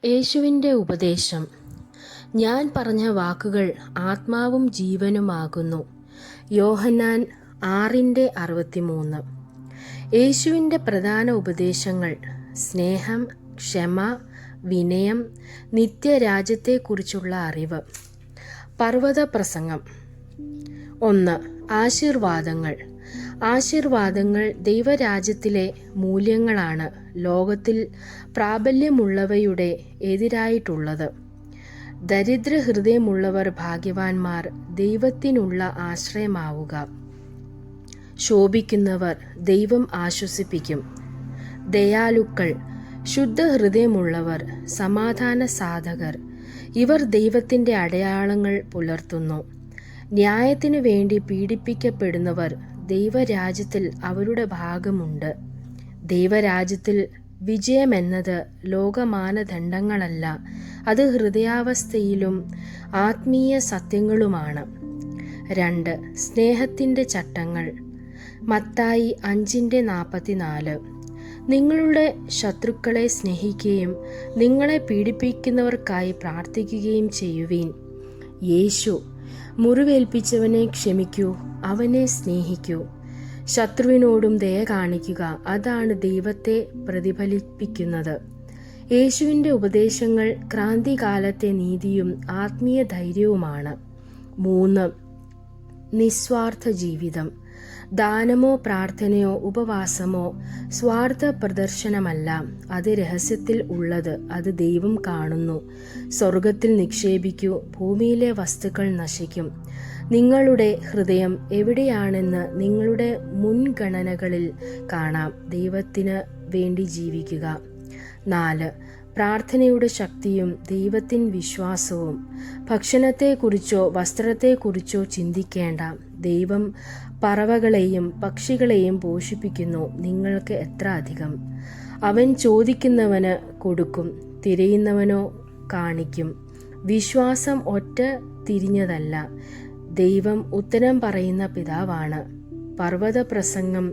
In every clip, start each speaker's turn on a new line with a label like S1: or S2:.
S1: യേശുവിൻ്റെ ഉപദേശം. ഞാൻ പറഞ്ഞ വാക്കുകൾ ആത്മാവും ജീവനുമാകുന്നു. യോഹന്നാൻ 6:63. യേശുവിൻ്റെ പ്രധാന ഉപദേശങ്ങൾ: സ്നേഹം, ക്ഷമ, വിനയം, നിത്യരാജ്യത്തെക്കുറിച്ചുള്ള അറിവ്. പർവ്വത പ്രസംഗം. 1. ആശീർവാദങ്ങൾ. ആശീർവാദങ്ങൾ ദൈവരാജ്യത്തിലെ മൂല്യങ്ങളാണ് ലോകത്തിൽ പ്രാബല്യമുള്ളവയുടെ എതിരായിട്ടുള്ളത്. ദരിദ്ര ഹൃദയമുള്ളവർ ഭാഗ്യവാന്മാർ, ദൈവത്തിനുള്ള ആശ്രയമാവുക. ശോഭിക്കുന്നവർ ദൈവം ആശ്വസിപ്പിക്കും. ദയാലുക്കൾ, ശുദ്ധ ഹൃദയമുള്ളവർ, സമാധാന സാധകർ, ഇവർ ദൈവത്തിൻ്റെ അടയാളങ്ങൾ പുലർത്തുന്നു. ന്യായത്തിനു വേണ്ടി പീഡിപ്പിക്കപ്പെടുന്നവർ, ദൈവരാജ്യത്തിൽ അവരുടെ ഭാഗമുണ്ട്. ദൈവരാജ്യത്തിൽ വിജയമെന്നത് ലോകമാനദണ്ഡങ്ങളല്ല, അത് ഹൃദയാവസ്ഥയിലും ആത്മീയ സത്യങ്ങളുമാണ്. 2. സ്നേഹത്തിൻ്റെ ചട്ടങ്ങൾ. മത്തായി 5:44. നിങ്ങളുടെ ശത്രുക്കളെ സ്നേഹിക്കുകയും നിങ്ങളെ പീഡിപ്പിക്കുന്നവർക്കായി പ്രാർത്ഥിക്കുകയും ചെയ്യുവീൻ. യേശു: മുറിവേൽപ്പിച്ചവനെ ക്ഷമിക്കൂ, അവനെ സ്നേഹിക്കൂ, ശത്രുവിനോടും ദയ കാണിക്കുക, അതാണ് ദൈവത്തെ പ്രതിഫലിപ്പിക്കുന്നത്. യേശുവിൻ്റെ ഉപദേശങ്ങൾ ക്രാന്തികാലത്തെ നീതിയും ആത്മീയ ധൈര്യവുമാണ്. 3. നിസ്വാർത്ഥ ജീവിതം. ദാനമോ പ്രാർത്ഥനയോ ഉപവാസമോ സ്വാർത്ഥ പ്രദർശനമല്ല, അത് രഹസ്യത്തിൽ ഉള്ളത്, അത് ദൈവം കാണുന്നു. സ്വർഗത്തിൽ നിക്ഷേപിക്കൂ, ഭൂമിയിലെ വസ്തുക്കൾ നശിക്കും. നിങ്ങളുടെ ഹൃദയം എവിടെയാണെന്ന് നിങ്ങളുടെ മുൻഗണനകളിൽ കാണാം. ദൈവത്തിന് വേണ്ടി ജീവിക്കുക. 4. പ്രാർത്ഥനയുടെ ശക്തിയും ദൈവത്തിൻ വിശ്വാസവും. ഭക്ഷണത്തെക്കുറിച്ചോ വസ്ത്രത്തെക്കുറിച്ചോ ചിന്തിക്കേണ്ട. ദൈവം പറവകളെയും പക്ഷികളെയും പോഷിപ്പിക്കുന്നു. നിങ്ങൾക്ക് എത്ര അധികം. അവൻ ചോദിക്കുന്നവന് കൊടുക്കും, തിരയുന്നവനോ കാണിക്കും. വിശ്വാസം ഒറ്റ തിരിഞ്ഞതല്ല, ദൈവം ഉത്തരം പറയുന്ന പിതാവാണ്. പർവ്വത പ്രസംഗം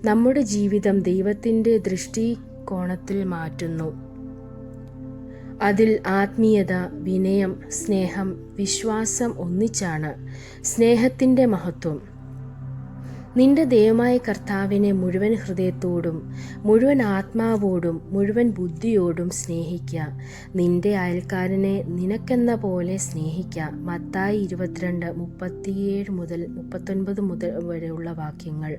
S1: നമ്മുടെ ജീവിതം ദൈവത്തിൻ്റെ ദൃഷ്ടികോണത്തിൽ മാറ്റുന്നു. അതിൽ ആത്മീയത, വിനയം, സ്നേഹം, വിശ്വാസം ഒന്നിച്ചാണ്. സ്നേഹത്തിൻ്റെ മഹത്വം. നിന്റെ ദൈവമായ കർത്താവിനെ മുഴുവൻ ഹൃദയത്തോടും മുഴുവൻ ആത്മാവോടും മുഴുവൻ ബുദ്ധിയോടും സ്നേഹിക്കുക. നിന്റെ അയൽക്കാരനെ നിനക്കെന്ന പോലെ സ്നേഹിക്കുക. മത്തായി 22:37-39 വരെയുള്ള വാക്യങ്ങൾ.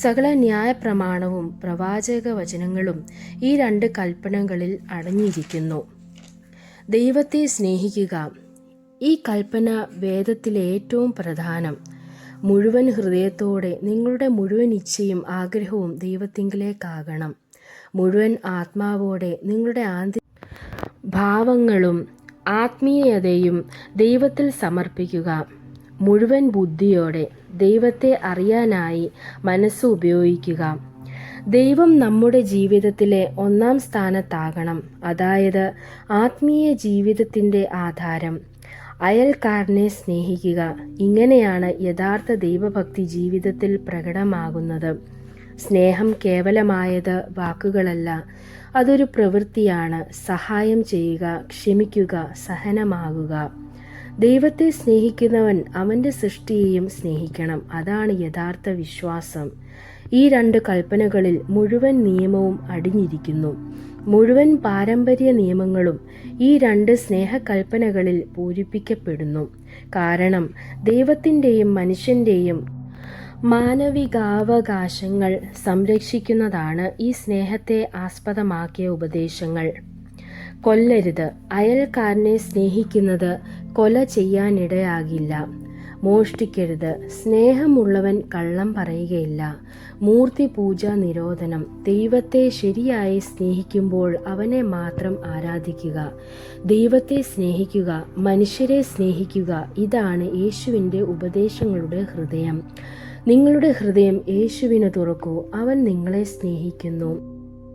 S1: സകല ന്യായപ്രമാണവും പ്രവാചക വചനങ്ങളും ഈ 2 കൽപ്പനകളിൽ അടങ്ങിയിരിക്കുന്നു. ദൈവത്തെ സ്നേഹിക്കുക. ഈ കൽപ്പന വേദത്തിലെ ഏറ്റവും പ്രധാനം. മുഴുവൻ ഹൃദയത്തോടെ നിങ്ങളുടെ മുഴുവൻ ഇച്ഛയും ആഗ്രഹവും ദൈവത്തിങ്കിലേക്കാകണം. മുഴുവൻ ആത്മാവോടെ നിങ്ങളുടെ ഭാവങ്ങളും ആത്മീയതയും ദൈവത്തിൽ സമർപ്പിക്കുക. മുഴുവൻ ബുദ്ധിയോടെ ദൈവത്തെ അറിയാനായി മനസ്സ് ഉപയോഗിക്കുക. ദൈവം നമ്മുടെ ജീവിതത്തിലെ 1-ാം സ്ഥാനത്താകണം, അതായത് ആത്മീയ ജീവിതത്തിൻ്റെ ആധാരം. അയൽക്കാരനെ സ്നേഹിക്കുക. ഇങ്ങനെയാണ് യഥാർത്ഥ ദൈവഭക്തി ജീവിതത്തിൽ പ്രകടമാകുന്നത്. സ്നേഹം കേവലമായത് വാക്കുകളല്ല, അതൊരു പ്രവൃത്തിയാണ്. സഹായം ചെയ്യുക, ക്ഷമിക്കുക, സഹനമാകുക. ദൈവത്തെ സ്നേഹിക്കുന്നവൻ അവൻ്റെ സൃഷ്ടിയെയും സ്നേഹിക്കണം. അതാണ് യഥാർത്ഥ വിശ്വാസം. ഈ 2 കൽപ്പനകളിൽ മുഴുവൻ നിയമവും അടിഞ്ഞിരിക്കുന്നു. മുഴുവൻ പാരമ്പര്യ നിയമങ്ങളും ഈ 2 സ്നേഹകൽപ്പനകളിൽ പൂരിപ്പിക്കപ്പെടുന്നു. കാരണം ദൈവത്തിൻ്റെയും മനുഷ്യൻ്റെയും മാനവികാവകാശങ്ങൾ സംരക്ഷിക്കുന്നതാണ് ഈ സ്നേഹത്തെ ആസ്പദമാക്കിയ ഉപദേശങ്ങൾ. കൊല്ലരുത്. അയൽക്കാരനെ സ്നേഹിക്കുന്നത് കൊല ചെയ്യാനിടയാകില്ല. മോഷ്ടിക്കരുത്. സ്നേഹമുള്ളവൻ കള്ളം പറയുകയില്ല. മൂർത്തി പൂജ നിരോധനം. ദൈവത്തെ ശരിയായി സ്നേഹിക്കുമ്പോൾ അവനെ മാത്രം ആരാധിക്കുക. ദൈവത്തെ സ്നേഹിക്കുക, മനുഷ്യരെ സ്നേഹിക്കുക. ഇതാണ് യേശുവിൻ്റെ ഉപദേശങ്ങളുടെ ഹൃദയം. നിങ്ങളുടെ ഹൃദയം യേശുവിന് തുറക്കൂ, അവൻ നിങ്ങളെ സ്നേഹിക്കുന്നു.